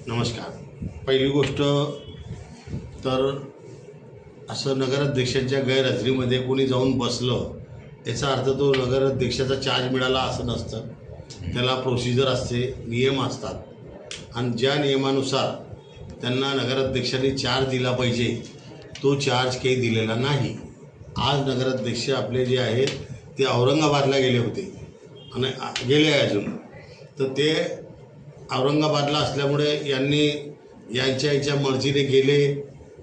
नमस्कार. पहिली गोष्ट तर असं नगराध्यक्षांच्या गैरहजेरीमध्ये कोणी जाऊन बसलं याचा अर्थ तो नगराध्यक्षाचा चार्ज मिळाला असं नसतं. त्याला प्रोसिजर असते, नियम असतात आणि ज्या नियमानुसार त्यांना नगराध्यक्षांनी चार्ज दिला पाहिजे तो चार्ज काही दिलेला नाही. आज नगराध्यक्ष आपले जे आहेत ते औरंगाबादला गेले होते आणि गेले आहे अजून. तर ते औरंगाबादला असल्यामुळे यांनी यांच्या मर्जीने गेले.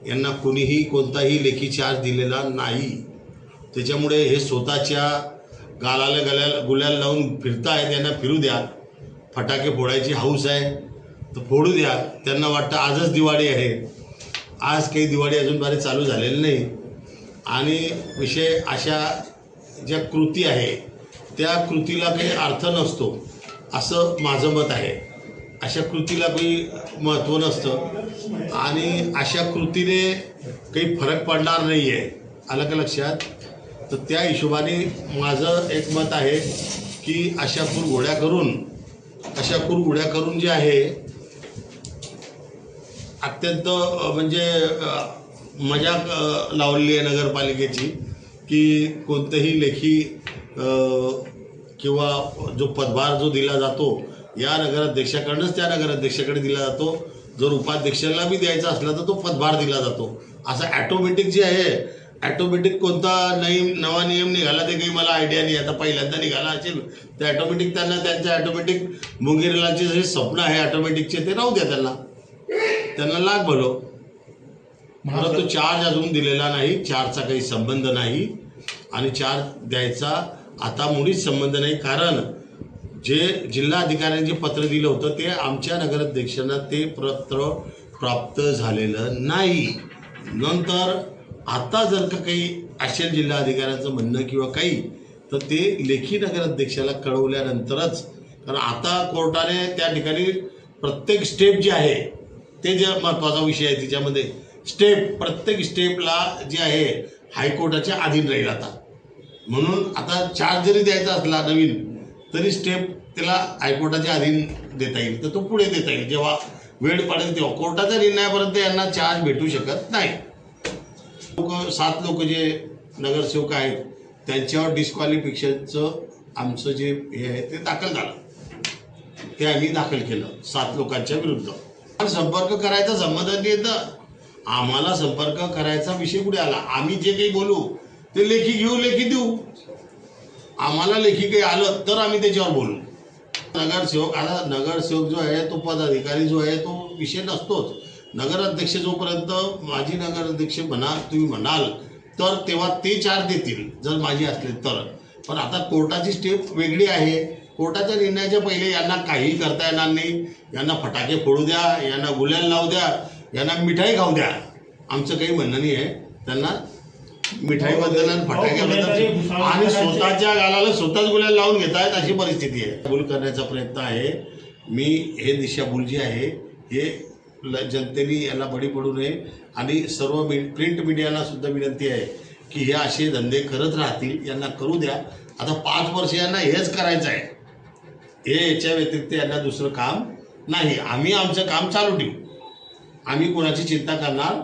यांना कोणीही कोणताही लेखी चार्ज दिलेला नाही. त्याच्यामुळे हे स्वतःच्या गालाला गुलाल लावून फिरतायत. यांना फिरू द्या. फटाके फोडायची हौस आहे तर फोडू द्या. त्यांना वाटतं आजच दिवाळी आहे. आज काही दिवाळी अजून बारे चालू झालेली नाही. आणि विषय अशा ज्या कृती आहे त्या कृतीला काही अर्थ नसतो असं माझं मत आहे. अशा कृतीला काही महत्त्व नसतं आणि अशा कृतीने काही फरक पडणार नाही आहे. आलं का लक्षात? तर त्या हिशोबाने माझं एक मत आहे की अशा कुरघोड्या करून जे आहे अत्यंत म्हणजे मजाक लावलेली आहे नगरपालिकेची की कोणतंही लेखी किंवा जो पदभार जो दिला जातो या नगराध्यक्षाकडूनच त्या नगराध्यक्षाकडे दिला जातो. जर उपाध्यक्षाला बी द्यायचा असला तर तो पदभार दिला जातो. असं ॲटोमॅटिक जे आहे ॲटोमॅटिक कोणता नवा नियम निघाला ते काही मला आयडिया नाही. आता पहिल्यांदा निघाला असेल तर ॲटोमॅटिक त्यांना त्यांचं ॲटोमॅटिक मुंगेरीलाचे जे स्वप्न आहे ॲटोमॅटिकचे ते राहू द्या. त्यांना लाग भलो. परंतु चार्ज अजून दिलेला नाही. चार्जचा काही संबंध नाही आणि चार्ज द्यायचा आता मुळीच संबंध नाही. कारण जे जिल्हा अधिकाऱ्यांनी जे पत्र दिलं होतं ते आमच्या नगराध्यक्षांना ते पत्र प्राप्त झालेलं नाही. नंतर आता जर का काही असेल जिल्हा अधिकाऱ्यांचं म्हणणं किंवा काही तर ते लेखी नगराध्यक्षाला कळवल्यानंतरच. कारण आता कोर्टाने त्या ठिकाणी प्रत्येक स्टेप जी आहे ते जे महत्त्वाचा विषय आहे त्याच्यामध्ये प्रत्येक स्टेपला जे आहे हायकोर्टाच्या अधीन राहील आता. म्हणून आता चार्ज जरी द्यायचा असला नवीन तरी स्टेप त्याला हायकोर्टाच्या अधीन देता येईल. तर तो पुढे देता येईल जेव्हा वेळ पडेल तेव्हा. कोर्टाच्या निर्णयापर्यंत यांना चार्ज भेटू शकत नाही. 7 लोक जे नगरसेवक आहेत त्यांच्यावर डिस्क्वालिफिकेशनचं आमचं जे हे आहे ते दाखल झालं. ते आम्ही दाखल केलं 7 लोकांच्या विरुद्ध. संपर्क करायचा संबंध नाही येतं. आम्हाला संपर्क करायचा विषय कुठे आला? आम्ही जे काही बोलू ते लेखी घेऊ, लेखी देऊ. आम्हाला लेखी काही आलं तर आम्ही त्याच्यावर बोलू. नगरसेवक जो आहे तो पदाधिकारी जो आहे तो विषय नसतोच. नगराध्यक्ष जोपर्यंत माजी नगराध्यक्ष तुम्ही म्हणाल तर तेव्हा ते चार्ज देतील जर माझी असले तर. पण आता कोर्टाची स्टेप वेगळी आहे. कोर्टाच्या निर्णयाच्या पहिले यांना काहीही करता येणार नाही. यांना फटाके फोडू द्या, यांना गुलाल लावू द्या, यांना मिठाई खाऊ द्या. आमचं काही म्हणणं नाही आहे. त्यांना मिठाईबद्दल आणि फटाक्याबद्दल आणि स्वतःच्या गालाला स्वतःच गुलाल लावून घेत आहेत अशी परिस्थिती आहे. भूल करण्याचा प्रयत्न आहे. मी हे दिशाभूल जी आहे हे जनतेने याला बळी पडू नये आणि सर्व प्रिंट मीडियाला सुद्धा विनंती आहे की हे असे धंदे करत राहतील. यांना करू द्या. आता 5 वर्ष यांना हेच करायचं आहे. याच्या व्यतिरिक्त यांना दुसरं काम नाही. आम्ही आमचं काम चालू ठेवू. आम्ही कोणाची चिंता करणार